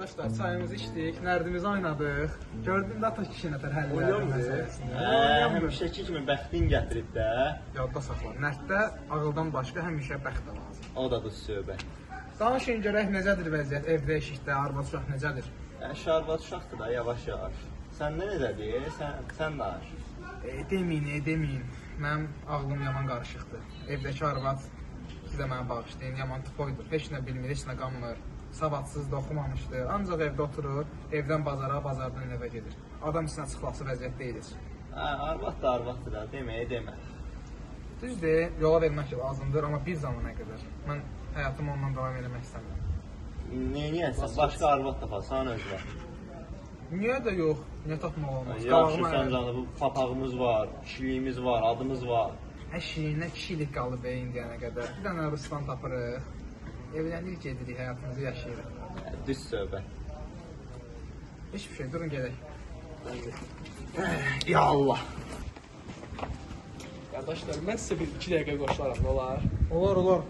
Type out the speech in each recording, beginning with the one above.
Arkadaşlar çayımızı içdik, nərdimizi oynadıq. Gördün də ata kişi nətər həll elədi məsələsini. Həmişəki kimi bəxtin gətirib də. Yadda saxla. Nərddə ağıldan başqa həmişə bəxt də lazım. O da düz söhbət. Danışın görək necədir vəziyyət, evdə, eşikdə, arvad uşaq necədir? Şarbat uşaqdır da, yavaş-yavaş. Səndə necədir? Sən danış. Deməyin. Mənim ağlım yaman qarışıqdır. Evdəki arvad, siz də mənə bağışlayın, yaman tıpoydur. Heç nə bilmir, heç nə qanmır. Savadsızdır, oxumamışdır. Ancaq evdə oturur, evdən bazara, bazardan evə gedir. Adam içinə çıxlası vəziyyət deyilir. Arvad da arvaddır da, demə. Düzdür, yola vermək lazımdır, amma bir zamana qədər. Mən həyatımı ondan davam eləmək istəmirəm. Neyəyəsən? Başqa arvad tapasan özünə. Niyə də yox? Niyə tapmaq olmaz? Yaxşı, sən canı, bu papağımız var, kişiliyimiz var, adımız var. Əşiyinə kişilik qalıb indiyənə qədər. Bir dənə Ruslan tapırıq. Evlənir, gedirik, həyatımızı yaşayırıq. Düz söhbət. Hiçbir şey, durun gedək. Ya Allah! Qardaşlar, mən sizə bir 2 dəqiqə qoşularam, nə olar? Olar.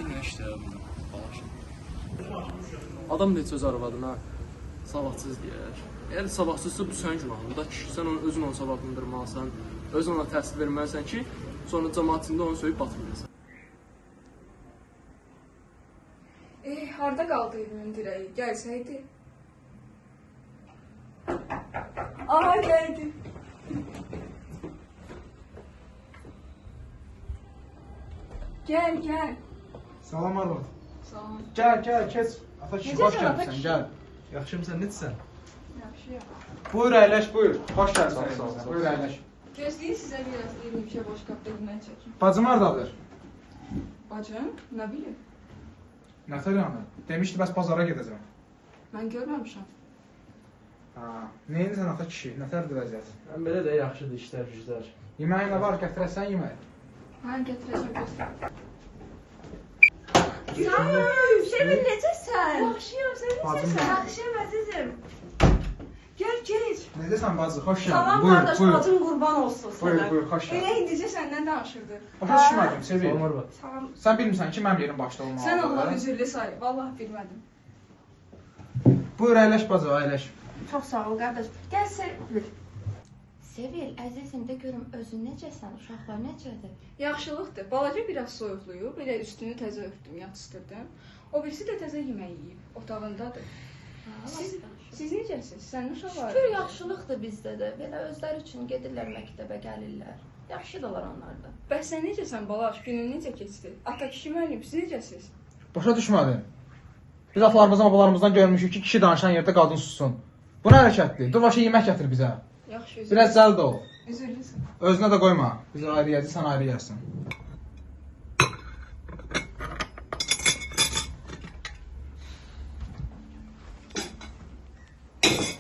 Nə işdə bunu? Adam necə öz arvadına savadsız deyər. Əgər savadsızsa bu sənin günahın. Da kişi, sən onu özün onu savadlandırmalısan, özün ona təhsil verməlisən ki, sonra cəmaatında onu söyüb batırmayasan. Harda qaldı evimin dirəyi? Gəlsəydi. Aha, gəldi. Gəl. Salam arvad. Salam. Gəl, keç. Ata kişi, xoş Necəsən, ata gəlmişsən, kişi? gəl. Yaxşımısan, necəsən? Yaxşıyam. Buyur, əyləş, buyur. Xoş gəlmişsən. Sağ ol. Buyur, əyləş. Gözləyin sizə biraz bir şey boş qapda yemək çəkim. Bacım hardadır? Bacım, nə bilir? Nətər yanı? Demişdi, bəs bazara gedəcəm. Mən görməmişəm. Neyini sən ata kişi? Nətərdir vəziyyət? Mən belə də yaxşıdır işlər, güzlər. Yeməyin nə var? Gətirəsən yemək. Mən gətirəcəm göstər. Sevil necəsən? Yaxşıyam, sən Bacım necəsən? da. Yaxşıyam əzizim. Gəl, geç. Necəsən bacı? Xoş gəldin. Salam Buyur, qardaş, buyur. bacım qurban olsun sənə. Buyur, xoş Elə gəldin. indicə səndən danışırdıq. Başa düşmədim, Sevil. Salam arvad. Salam. Sən bilmirsən ki, mənim yerim başda olmalıdır. Sən Allah üzürlü say. Vallahi bilmədim. Buyur, əyləş bacı, əyləş. Çox sağ ol qardaş. Gəl Sevil. Sevil, əzizim də görüm özün necəsən, uşaqlar necədir? Yaxşılıqdır. Balaca biraz soyuqluyub. Elə üstünü təzə örtdüm, yatışdırdım. O birisi də təzə yemək yeyib. Otağındadır. Siz necəsiniz? Sənin uşaqlar? Şükür yaxşılıqdır bizdə də. Belə özləri üçün gedirlər məktəbə, gəlirlər. Yaxşıdırlar onlar da. Bəs sən necəsən balaş? Günün necə keçdi? Ata kişi müəllim, siz necəsiz? Başa düşmədim. Biz atalarımızdan, babalarımızdan görmüşük ki, kişi danışan yerdə qadın sussun. Bu nə hərəkətdir? Dur başa yemək gətir bizə. Yaxşı, Biraz zəld ol. üzürlüsün. Özünə də qoyma. Biz ayrı yedi, sən ayrı yersin.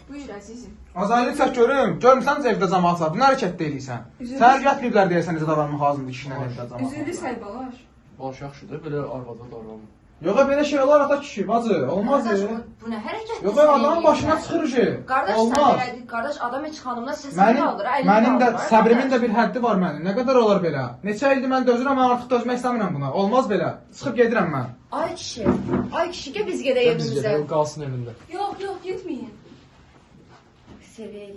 Buyur əzizim. Azaylı çək görüm. Görmüsən evdə cəmaat var. Bu nə hərəkət deyirsən? Üzülürsən. Səhər gətiriblər deyəsən necə davranmaq lazımdır kişinin evdə cəmaat. Üzürlü say balaş. Baş yaxşıdır, belə arvadına davranma. Yox, belə şey olar ata kişi, bacı. Olmaz. Qardaş, bu nə hərəkətdir? Yox, adamın başına çıxır ki. Qardaş, sən Olmaz. elədik. Qardaş, adam heç xanımla səsini qaldır, əlini Mənim də qaldır. səbrimin də bir həddi var mənim. Nə qədər olar belə? Neçə ildir mən dözürəm, mən artıq dözmək istəmirəm buna. Olmaz belə. Çıxıb gedirəm mən. Ay kişi, gəl biz gedək Biz evimizə. gedək, o qalsın evində. Yox, getməyin. Sevil,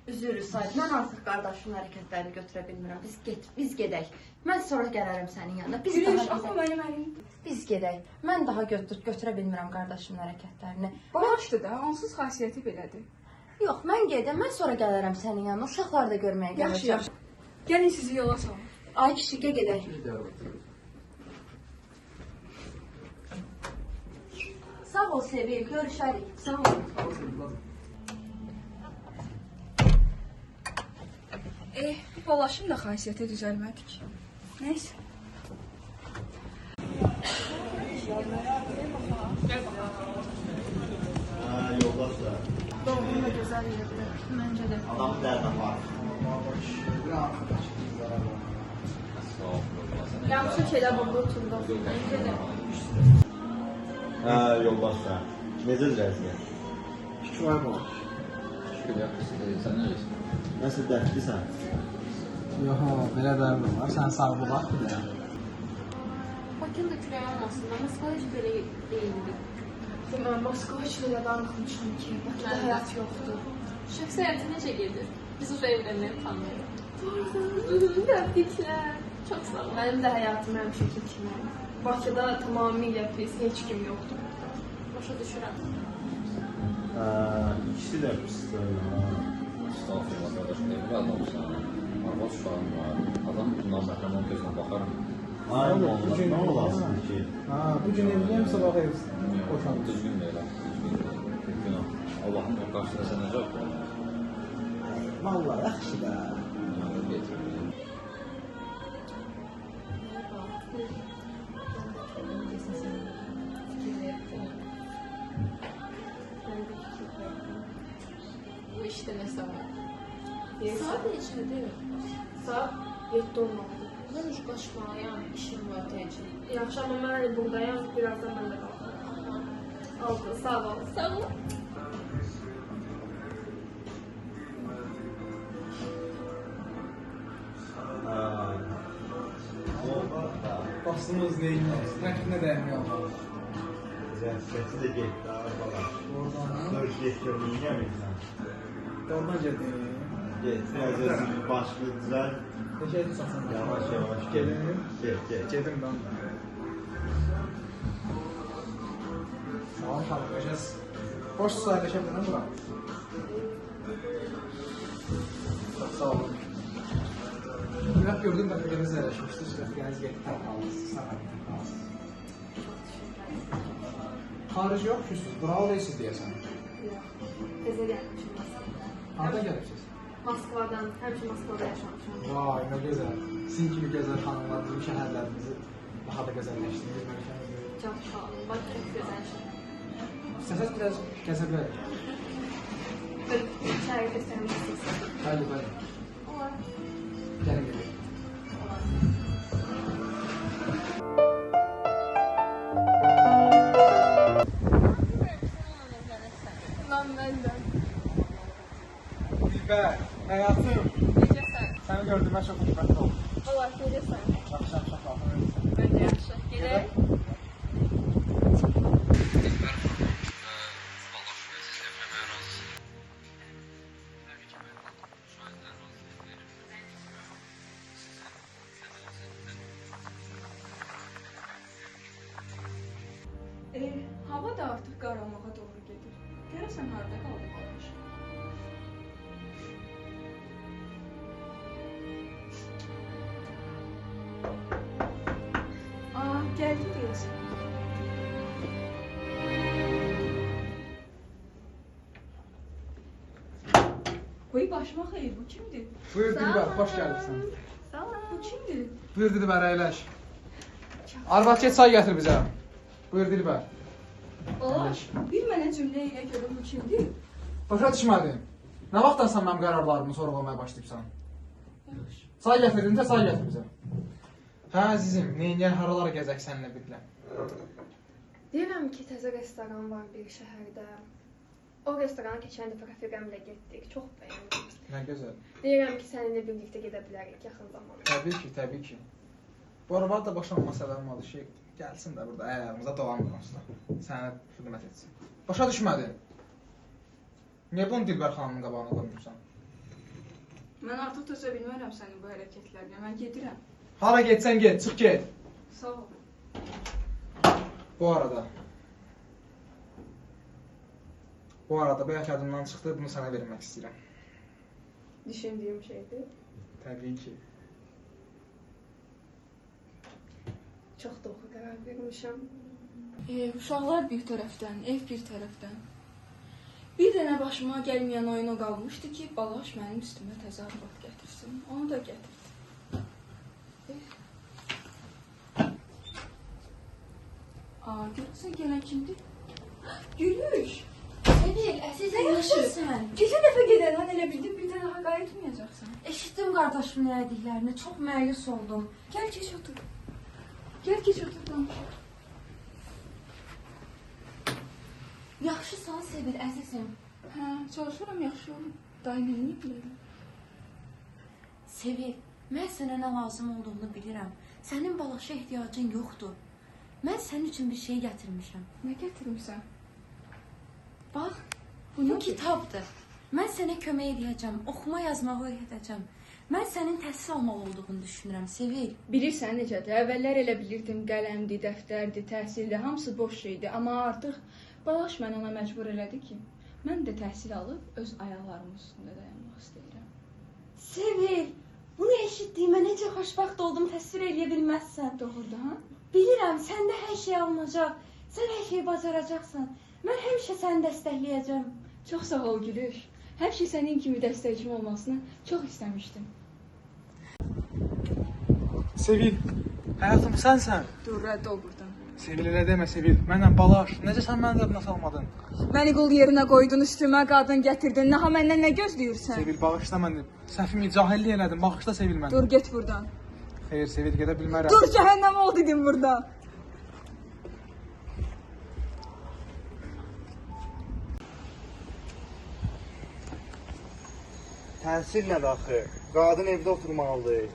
üzürlü say. Mən artıq qardaşımın hərəkətlərini götürə bilmirəm. Biz gedək. Mən sonra gələrəm sənin yanına. Biz Gülüş, daha axı mənim əlim. Biz gedək. Mən daha götürə bilmirəm qardaşımın hərəkətlərini. Balaşdır da, onsuz xasiyyəti belədir. Yox, mən gedim. Mən sonra gələrəm sənin yanına. Uşaqları da görməyə Yaxşı, gələcəm. yaxşı. Gəlin sizi yola salın. Ay kişi, gedək. Sağ ol Sevil, görüşərik. Sağ ol. Bu balaşın da xasiyyəti düzəlmədi ki. Nəysə. Yoldaş da. Doğru da gözəl yerdir. Məncə də. Adam dərdən var. Yaxşı şeylər burada oturdu. Məncə də. Yoldaş da. Necədir vəziyyət? Şükür var. Şükür yaxşısın, sən necəsən? Nəsə dərdlisən? Yox, belə dərdim var. Sən sağlıqlar bir də. Bakıda külək olmasın, Moskva heç belə deyildi. Mən Moskva üçün elə darıxmışam ki, Bakıda həyat yoxdur. Şəxsi həyatı necə gedir? Biz uzaq evlənləri tanıyırıq. Təbriklər. Çox sağ ol. Mənim də həyatım həmişəki kimi. Bakıda tamamilə pis, heç kim yoxdur. Başa düşürəm. İkisi də pisdir. Estağfurullah qardaş, evli adamsan, arvad uşağın var, adam bundan məhrəman gözlə baxarım. Aynen olur, nə olasın ki? Ha, bu gün evliyəm, sabah evlisin. Boşan düzgün deyil, düzgün deyil. Günah. Allah'ın o qarşısında sənə cavab verir. Vallahi yaxşı da. Bu işte nəsə var. Saat neçədir? Saat 7 olmalıdır. Mən ucu qaçmalıyam, işim var təcil. Yaxşı, amma mən hələ buradayam, birazdan mən də qalxıram. Oldu, sağ ol. Sağ ol. Bastımız neyiniz? Rəqibinə dəymiyor. Zəhməti də getdi, arabalar. Oradan. 4 getdi, neynəmirsən? Oradan gedim. Get, nəzəsin başını düzəl. Neçəydi saçın? Yavaş yavaş Gedim. Get. Gedim ben de. Sağ olun, çalışacağız. Boş sayılaşabilirim bura. Çok sağ olun. Biraz gördüm ben birimiz yerleşmişti. Rəfiqəniz getdi, qalmışsınız. Sağ olun. Xarici yok, küsüz. Bravo değilsiz diyesen. Yox, təzə gəlmişim Moskvadan. Harada gəlibsiz? Moskvadan, həmişə Moskvada yaşamışam. Vay, ne güzel. Sizin gibi güzel hanımlar bizim şehirlerimizi daha da güzelleştirir. Çox sağ olun, Bakı çox gözəl şəhər. İstəsəz biraz gəzə bilərik. Şəhər göstərmək istəyirsən. Bəli, bəli. Olar. Gəlin gedək. Mən də. Dilbər, həyatım. Necəsən? Səni gördüğümə çox xoşbəxt oldum. Allah, necəsən? Yaxşı, çox sağ olun. Mən də yaxşı. Gedək. Hava da artıq qaranlığa doğru gedir. Görəsən harda qaldı qardaş? Gəldi deyəsən. Qoy başıma xeyir, bu kimdir? Buyur Dilbər, xoş gəlibsən. Sağ ol. Bu kimdir? Buyur Dilbər, əyləş. Arvad get çay gətir bizə. Buyur Dilbər. Olaş, bir mənə cümlə ilə görüm bu kimdir? Başa düşmədim. Nə vaxtdan sən mənim qərarlarımı sorğulamaya başlayıbsan? Yaxşı. Çay gətirdinsə çay gətir bizə. Hə əzizim, neyniyər haralara gəzək səninlə birlə? Deyirəm ki, təzə restoran var bir şəhərdə. O restorana keçən dəfə rəfiqəmlə getdik. Çox bəyəndim. Nə gözəl. Deyirəm ki, səninlə birlikdə gedə bilərik yaxın zamanda. Təbii ki, təbii ki. Bu arada da boşanma səbəbim odur ki, gəlsin də burada ayağımıza dolan qonusda. Sənə xidmət etsin. Başa düşmədin. Niyə bunu Dilbər xanımın qabağına qoymursan? Mən artıq dözə bilmərəm sənin bu hərəkətlərinə. Mən gedirəm. Hara getsən get, çıx get. Sağ ol. Bu arada bayaq yadımdan çıxdı, bunu sənə vermək istəyirəm. Düşündüyüm şeydir. Təbii ki. Çox doğru qərar vermişəm. Uşaqlar bir tərəfdən, ev bir tərəfdən. Bir dənə başıma gəlməyən oyun o qalmışdı ki, Balaş mənim üstümə təzə arvad gətirsin. Onu da gətirdi. Görürsən gələn kimdir? Gülüş! Sevil, əzizim, yaxşısan. Keçən dəfə gedəndən elə bildim, bir də daha qayıtmayacaqsan. Eşitdim qardaşımın nə dediklərini, çox məyus oldum. Gəl keç otur. Gəl keç otur, danışaq. Yaxşısan Sevil, əzizim. Hə, çalışıram yaxşı olum. Day neyini bilərəm? Sevil, Mən sənə nə lazım olduğunu bilirəm. Sənin balaşa ehtiyacın yoxdur. Mən sənin üçün bir şey gətirmişəm. Nə gətirmisən? Bax, bu kitabdır. Mən sənə kömək edəcəm, oxuma yazmağı öyrədəcəm. Mən sənin təhsil almalı olduğunu düşünürəm, Sevil. Bilirsən necədir? Əvvəllər elə bilirdim qələmdir, dəftərdir, təhsildir, hamısı boş şeydir. Amma artıq Balaş məni ona məcbur elədi ki, mən də təhsil alıb öz ayaqlarımın üstündə dayanmaq istəyirəm. Sevil, bunu eşitdiyimə necə xoşbəxt oldum, təsvir edə bilməzsən. Doğrudan? Bilirəm, səndə hər şey alınacaq, sən hər şeyi bacaracaqsan. Mən həmişə səni dəstəkləyəcəm. Çox sağ ol Gülüş. Həmişə sənin kimi dəstəkçim olmasını çox istəmişdim. Sevil, həyatım sənsən. Dur, rədd ol buradan. Sevil elə demə Sevil. Mənlə Balaş. Necə sən məni yadına salmadın? Məni qul yerinə qoydun, üstümə qadın gətirdin. Naha məndən nə gözləyirsən? Sevil, bağışla məni. Səhvimi cahillik elədim. Bağışla Sevil məni. Dur, get buradan. Xeyr, Sevil, gedə bilmərəm. Dur, cəhənnəm ol dedim burada. Təhsil nədir axı? Qadın evdə oturmalıdır.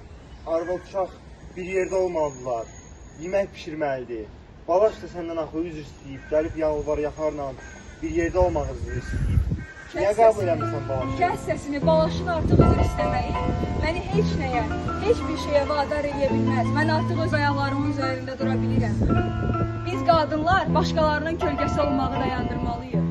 Arvad uşaq bir yerdə olmalıdırlar. Yemək pişirməlidir. Balaş da səndən axı üzr istəyib, gəlib yalvar yaxarla bir yerdə olmağınızı istəyib. Niyə qəbul eləmirsən Balaşı? Kəs səsini, Balaşın artıq üzr istəməyi məni heç nəyə, heç bir şeyə vadar edə bilməz. Mən artıq öz ayaqlarımın üzərində dura bilirəm. Biz qadınlar başqalarının kölgəsi olmağı dayandırmalıyıq.